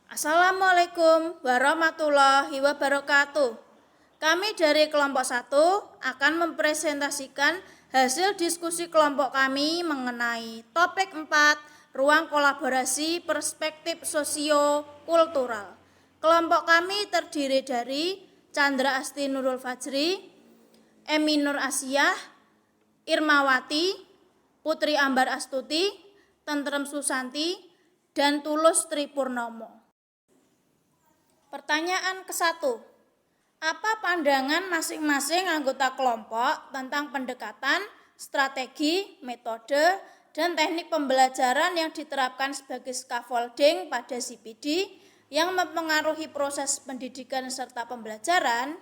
Assalamualaikum warahmatullahi wabarakatuh. Kami dari kelompok 1 akan mempresentasikan hasil diskusi kelompok kami mengenai topik 4, ruang kolaborasi perspektif sosio-kultural. Kelompok kami terdiri dari Chandra Asti Nurul Fajri, Emi Nur Asyah, Irmawati, Putri Ambar Astuti, Tentrem Susanti, dan Tulus Tripurnomo. Pertanyaan ke-1. Apa pandangan masing-masing anggota kelompok tentang pendekatan, strategi, metode, dan teknik pembelajaran yang diterapkan sebagai scaffolding pada CPD yang mempengaruhi proses pendidikan serta pembelajaran?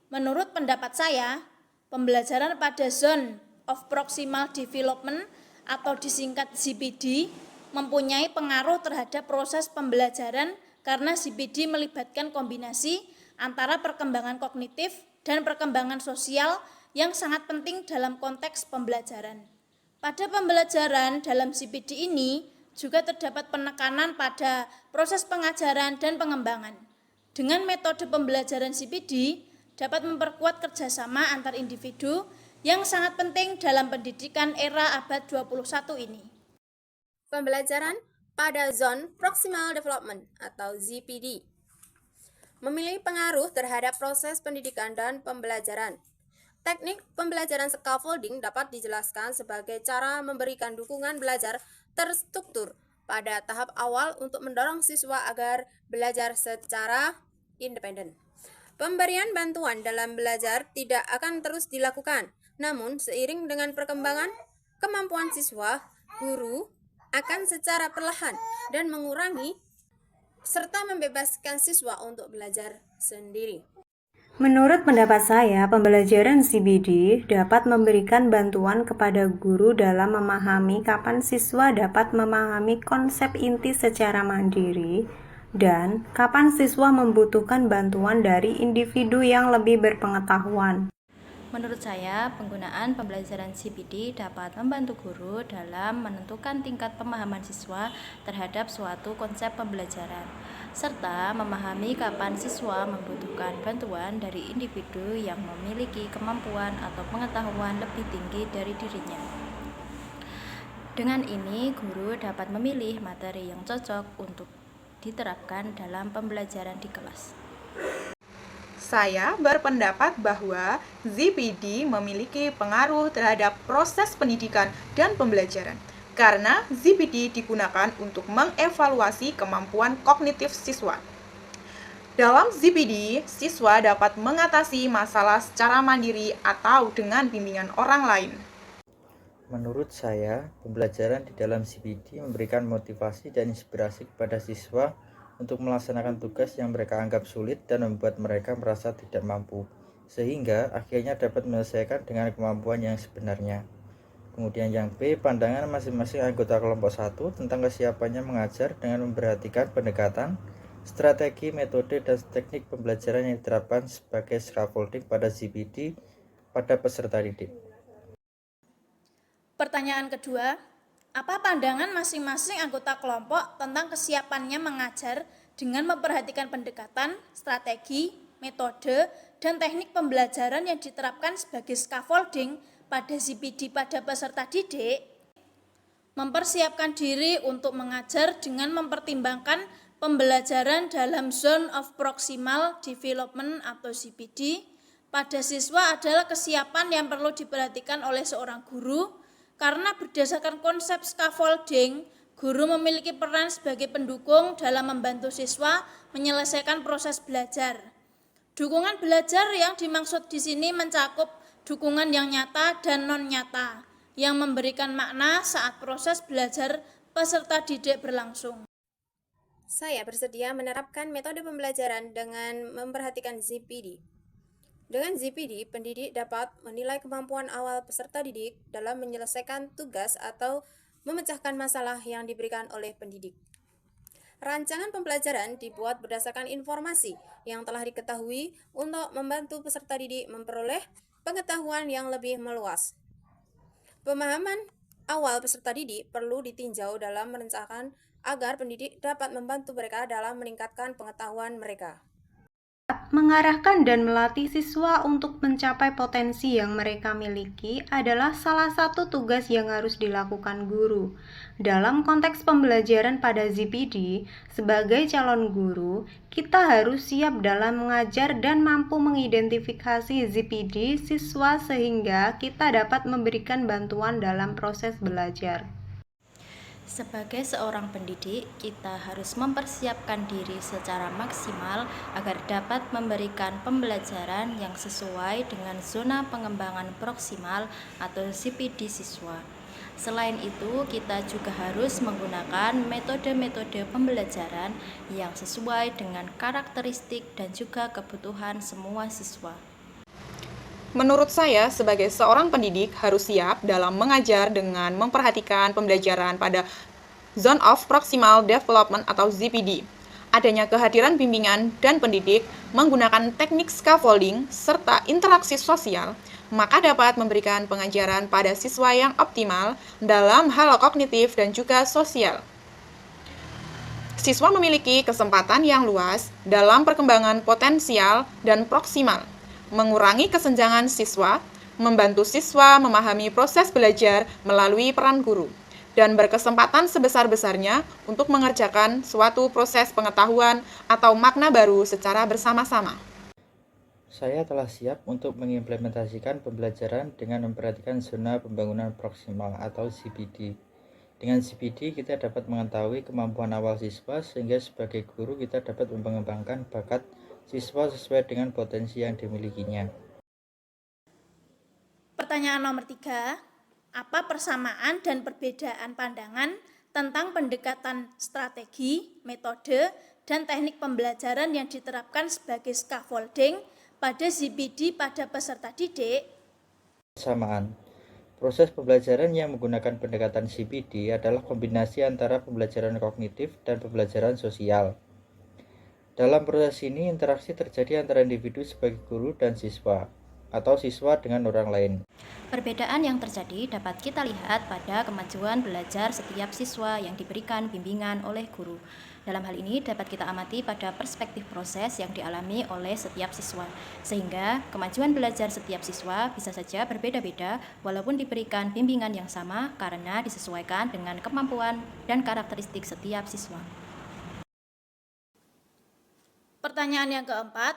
Menurut pendapat saya, pembelajaran pada Zone of Proximal Development atau disingkat ZPD mempunyai pengaruh terhadap proses pembelajaran karena ZPD melibatkan kombinasi antara perkembangan kognitif dan perkembangan sosial yang sangat penting dalam konteks pembelajaran. Pada pembelajaran dalam ZPD ini juga terdapat penekanan pada proses pengajaran dan pengembangan. Dengan metode pembelajaran ZPD dapat memperkuat kerjasama antar individu yang sangat penting dalam pendidikan era abad 21 ini. Pembelajaran pada Zone Proximal Development atau ZPD memiliki pengaruh terhadap proses pendidikan dan pembelajaran. Teknik pembelajaran scaffolding dapat dijelaskan sebagai cara memberikan dukungan belajar terstruktur pada tahap awal untuk mendorong siswa agar belajar secara independen. Pemberian bantuan dalam belajar tidak akan terus dilakukan, namun seiring dengan perkembangan kemampuan siswa, guru akan secara perlahan dan mengurangi serta membebaskan siswa untuk belajar sendiri. Menurut pendapat saya, pembelajaran CBD dapat memberikan bantuan kepada guru dalam memahami kapan siswa dapat memahami konsep inti secara mandiri dan kapan siswa membutuhkan bantuan dari individu yang lebih berpengetahuan. Menurut saya, penggunaan pembelajaran CPD dapat membantu guru dalam menentukan tingkat pemahaman siswa terhadap suatu konsep pembelajaran, serta memahami kapan siswa membutuhkan bantuan dari individu yang memiliki kemampuan atau pengetahuan lebih tinggi dari dirinya. Dengan ini, guru dapat memilih materi yang cocok untuk diterapkan dalam pembelajaran di kelas. Saya berpendapat bahwa ZPD memiliki pengaruh terhadap proses pendidikan dan pembelajaran karena ZPD digunakan untuk mengevaluasi kemampuan kognitif siswa. Dalam ZPD, siswa dapat mengatasi masalah secara mandiri atau dengan bimbingan orang lain. Menurut saya, pembelajaran di dalam ZPD memberikan motivasi dan inspirasi kepada siswa untuk melaksanakan tugas yang mereka anggap sulit dan membuat mereka merasa tidak mampu, sehingga akhirnya dapat menyelesaikan dengan kemampuan yang sebenarnya. Kemudian yang B, pandangan masing-masing anggota kelompok 1 tentang kesiapannya mengajar dengan memperhatikan pendekatan, strategi, metode, dan teknik pembelajaran yang diterapkan sebagai scaffolding pada ZPD pada peserta didik. Pertanyaan kedua, apa pandangan masing-masing anggota kelompok tentang kesiapannya mengajar dengan memperhatikan pendekatan, strategi, metode, dan teknik pembelajaran yang diterapkan sebagai scaffolding pada ZPD pada peserta didik? Mempersiapkan diri untuk mengajar dengan mempertimbangkan pembelajaran dalam Zone of Proximal Development atau ZPD pada siswa adalah kesiapan yang perlu diperhatikan oleh seorang guru. Karena berdasarkan konsep scaffolding, guru memiliki peran sebagai pendukung dalam membantu siswa menyelesaikan proses belajar. Dukungan belajar yang dimaksud di sini mencakup dukungan yang nyata dan non-nyata, yang memberikan makna saat proses belajar peserta didik berlangsung. Saya bersedia menerapkan metode pembelajaran dengan memperhatikan ZPD. Dengan ZPD, pendidik dapat menilai kemampuan awal peserta didik dalam menyelesaikan tugas atau memecahkan masalah yang diberikan oleh pendidik. Rancangan pembelajaran dibuat berdasarkan informasi yang telah diketahui untuk membantu peserta didik memperoleh pengetahuan yang lebih meluas. Pemahaman awal peserta didik perlu ditinjau dalam merencanakan agar pendidik dapat membantu mereka dalam meningkatkan pengetahuan mereka. Mengarahkan dan melatih siswa untuk mencapai potensi yang mereka miliki adalah salah satu tugas yang harus dilakukan guru. Dalam konteks pembelajaran pada ZPD, sebagai calon guru, kita harus siap dalam mengajar dan mampu mengidentifikasi ZPD siswa sehingga kita dapat memberikan bantuan dalam proses belajar. Sebagai seorang pendidik, kita harus mempersiapkan diri secara maksimal agar dapat memberikan pembelajaran yang sesuai dengan zona pengembangan proksimal atau ZPD siswa. Selain itu, kita juga harus menggunakan metode-metode pembelajaran yang sesuai dengan karakteristik dan juga kebutuhan semua siswa. Menurut saya, sebagai seorang pendidik harus siap dalam mengajar dengan memperhatikan pembelajaran pada Zone of Proximal Development atau ZPD. Adanya kehadiran bimbingan dan pendidik menggunakan teknik scaffolding serta interaksi sosial, maka dapat memberikan pengajaran pada siswa yang optimal dalam hal kognitif dan juga sosial. Siswa memiliki kesempatan yang luas dalam perkembangan potensial dan proksimal, mengurangi kesenjangan siswa, membantu siswa memahami proses belajar melalui peran guru, dan berkesempatan sebesar-besarnya untuk mengerjakan suatu proses pengetahuan atau makna baru secara bersama-sama. Saya telah siap untuk mengimplementasikan pembelajaran dengan memperhatikan zona pembangunan proksimal atau ZPD. Dengan ZPD, kita dapat mengetahui kemampuan awal siswa sehingga sebagai guru kita dapat mengembangkan bakat siswa sesuai dengan potensi yang dimilikinya. Pertanyaan nomor 3. Apa persamaan dan perbedaan pandangan tentang pendekatan strategi, metode, dan teknik pembelajaran yang diterapkan sebagai scaffolding pada ZPD pada peserta didik? Persamaan. Proses pembelajaran yang menggunakan pendekatan ZPD adalah kombinasi antara pembelajaran kognitif dan pembelajaran sosial. Dalam proses ini, interaksi terjadi antara individu sebagai guru dan siswa, atau siswa dengan orang lain. Perbedaan yang terjadi dapat kita lihat pada kemajuan belajar setiap siswa yang diberikan bimbingan oleh guru. Dalam hal ini dapat kita amati pada perspektif proses yang dialami oleh setiap siswa, sehingga kemajuan belajar setiap siswa bisa saja berbeda-beda walaupun diberikan bimbingan yang sama karena disesuaikan dengan kemampuan dan karakteristik setiap siswa. Pertanyaan yang keempat,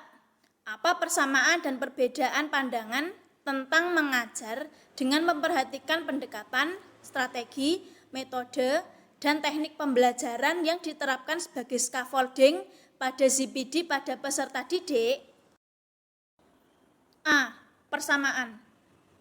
apa persamaan dan perbedaan pandangan tentang mengajar dengan memperhatikan pendekatan, strategi, metode, dan teknik pembelajaran yang diterapkan sebagai scaffolding pada ZPD pada peserta didik? A. Persamaan.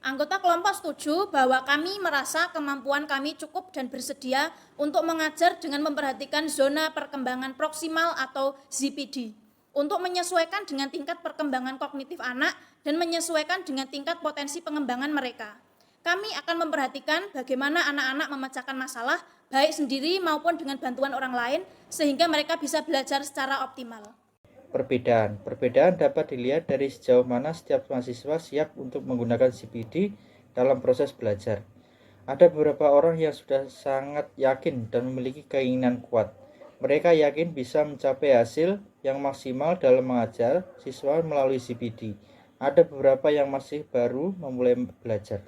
Anggota kelompok setuju bahwa kami merasa kemampuan kami cukup dan bersedia untuk mengajar dengan memperhatikan zona perkembangan proksimal atau ZPD. Untuk menyesuaikan dengan tingkat perkembangan kognitif anak dan menyesuaikan dengan tingkat potensi pengembangan mereka. Kami akan memperhatikan bagaimana anak-anak memecahkan masalah, baik sendiri maupun dengan bantuan orang lain, sehingga mereka bisa belajar secara optimal. Perbedaan dapat dilihat dari sejauh mana setiap mahasiswa siap untuk menggunakan ZPD dalam proses belajar. Ada beberapa orang yang sudah sangat yakin dan memiliki keinginan kuat. Mereka yakin bisa mencapai hasil yang maksimal dalam mengajar siswa melalui ZPD. Ada beberapa yang masih baru memulai belajar.